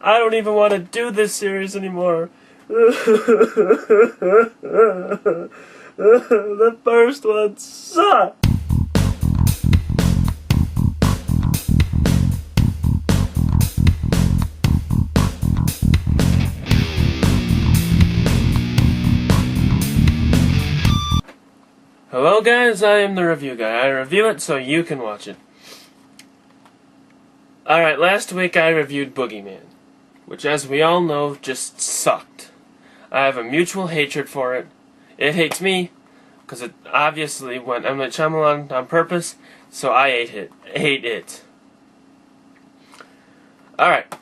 I don't even want to do this series anymore. The first one sucked. Hello guys, I am the review guy. I review it so you can watch it. Alright, last week I reviewed BoogeyMan, which as we all know, just sucked. I have a mutual hatred for it. It hates me, because it obviously went M. Night Shyamalan on purpose, so I hate it. Alright,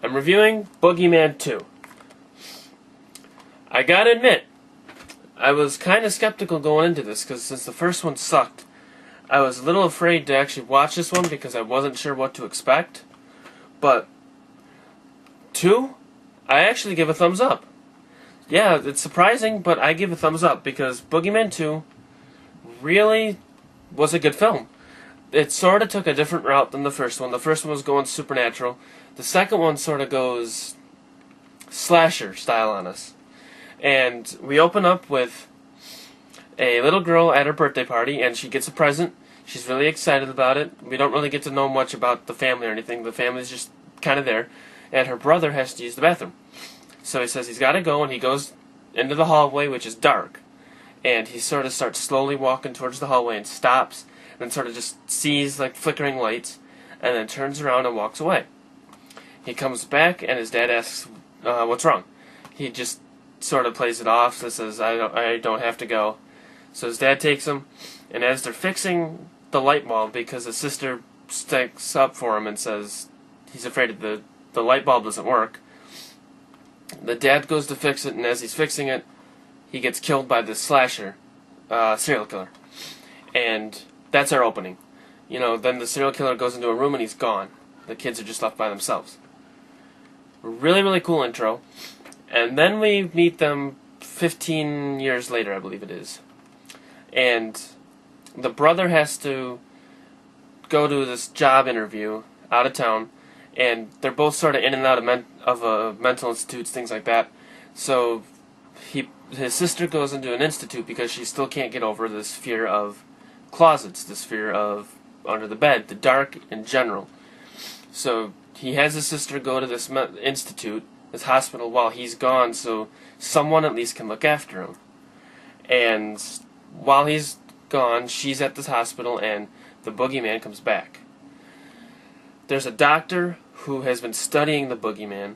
I'm reviewing BoogeyMan 2. I gotta admit, I was kind of skeptical going into this, because since the first one sucked, I was a little afraid to actually watch this one because I wasn't sure what to expect. But 2, I actually give a thumbs up. Yeah, it's surprising, but I give a thumbs up because BoogeyMan 2 really was a good film. It sort of took a different route than the first one. The first one was going supernatural. The second one sort of goes slasher style on us. And we open up with a little girl at her birthday party, and she gets a present. She's really excited about it. We don't really get to know much about the family or anything. The family's just kind of there. And her brother has to use the bathroom. So he says he's got to go, and he goes into the hallway, which is dark. And he sort of starts slowly walking towards the hallway and stops, and then sort of just sees like flickering lights, and then turns around and walks away. He comes back, and his dad asks, what's wrong? He just sort of plays it off, so says, I don't have to go. So his dad takes him, and as they're fixing the light bulb, because his sister sticks up for him and says he's afraid the light bulb doesn't work, the dad goes to fix it, and as he's fixing it, he gets killed by this slasher, serial killer. And that's our opening. You know, then the serial killer goes into a room and he's gone. The kids are just left by themselves. Really, really cool intro. And then we meet them 15 years later, I believe it is. And the brother has to go to this job interview out of town, and they're both sort of in and out of mental institutes, things like that. So his sister goes into an institute because she still can't get over this fear of closets, this fear of under the bed, the dark in general. So he has his sister go to this institute, this hospital, while he's gone, so someone at least can look after him. And while he's gone, she's at this hospital, and the boogeyman comes back. There's a doctor who has been studying the boogeyman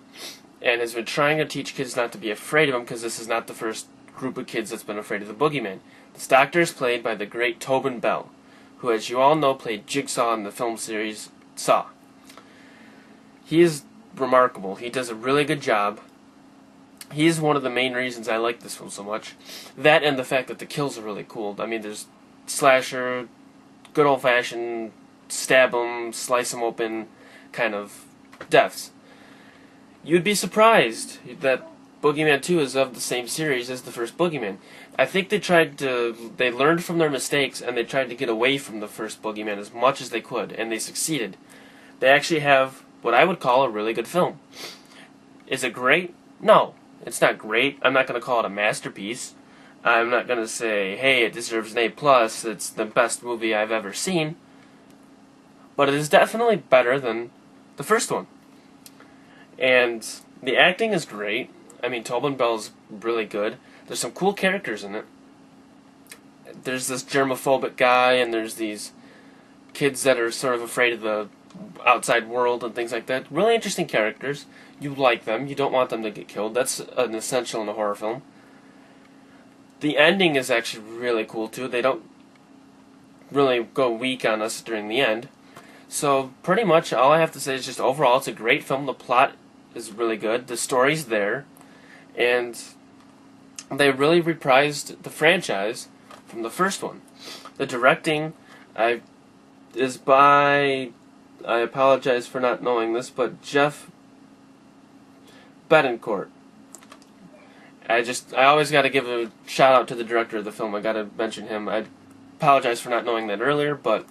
and has been trying to teach kids not to be afraid of him, because this is not the first group of kids that's been afraid of the boogeyman. This doctor is played by the great Tobin Bell, who, as you all know, played Jigsaw in the film series Saw. He is remarkable. He does a really good job. He is one of the main reasons I like this film so much. That and the fact that the kills are really cool. I mean, there's slasher, good old-fashioned, stab them, slice them open kind of deaths. You'd be surprised that BoogeyMan 2 is of the same series as the first Boogeyman. I think they learned from their mistakes, and they tried to get away from the first Boogeyman as much as they could, and they succeeded. They actually have what I would call a really good film. Is it great? No, it's not great. I'm not going to call it a masterpiece. I'm not going to say, hey, it deserves an A+, it's the best movie I've ever seen. But it is definitely better than the first one. And the acting is great. I mean, Tobin Bell's really good. There's some cool characters in it. There's this germophobic guy, and there's these kids that are sort of afraid of the outside world and things like that. Really interesting characters. You like them. You don't want them to get killed. That's an essential in a horror film. The ending is actually really cool, too. They don't really go weak on us during the end. So, pretty much, all I have to say is just overall, it's a great film. The plot is really good. The story's there. And they really reprised the franchise from the first one. The directing is by, I apologize for not knowing this, but Jeff Betancourt. I always got to give a shout out to the director of the film. I got to mention him. I apologize for not knowing that earlier, but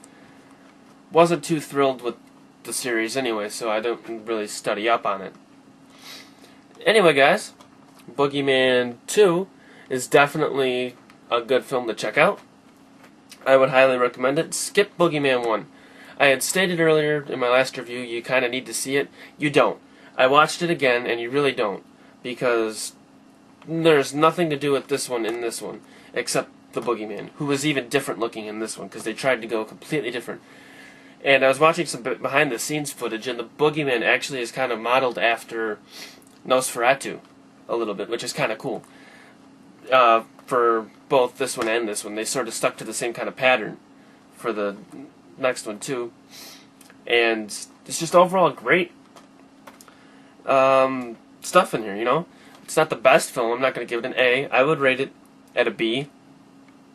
wasn't too thrilled with the series anyway, so I don't really study up on it. Anyway, guys, BoogeyMan 2 is definitely a good film to check out. I would highly recommend it. Skip BoogeyMan 1. I had stated earlier in my last review you kind of need to see it. You don't. I watched it again, and you really don't. Because there's nothing to do with this one in this one, except the Boogeyman, who was even different looking in this one, because they tried to go completely different. And I was watching some behind-the-scenes footage, and the Boogeyman actually is kind of modeled after Nosferatu a little bit, which is kind of cool. For both this one and this one, they sort of stuck to the same kind of pattern for the next one, too. And it's just overall great stuff in here, you know? It's not the best film. I'm not going to give it an A. I would rate it at a B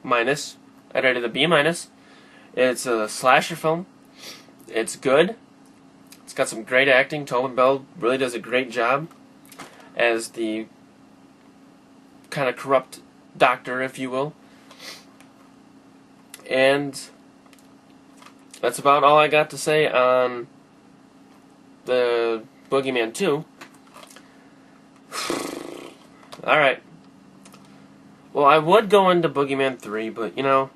minus. I'd rate it a B minus. It's a slasher film. It's good. It's got some great acting. Tobin Bell really does a great job as the kind of corrupt doctor, if you will. And that's about all I got to say on the BoogeyMan 2. Alright. Well, I would go into BoogeyMan 3, but, you know,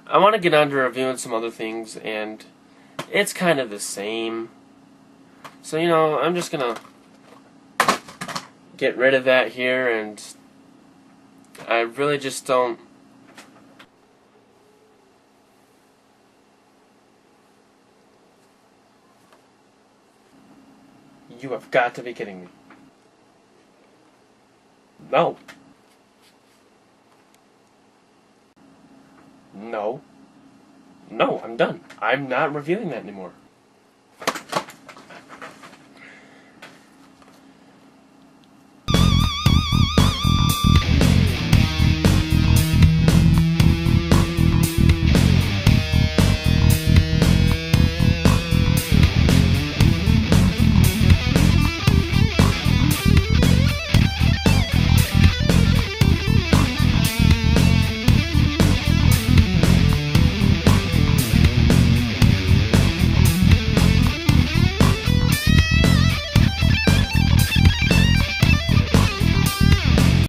I want to get on to reviewing some other things, and it's kind of the same. So, you know, I'm just going to get rid of that here, and I really just don't... You have got to be kidding me. No. No. No, I'm done. I'm not reviewing that anymore.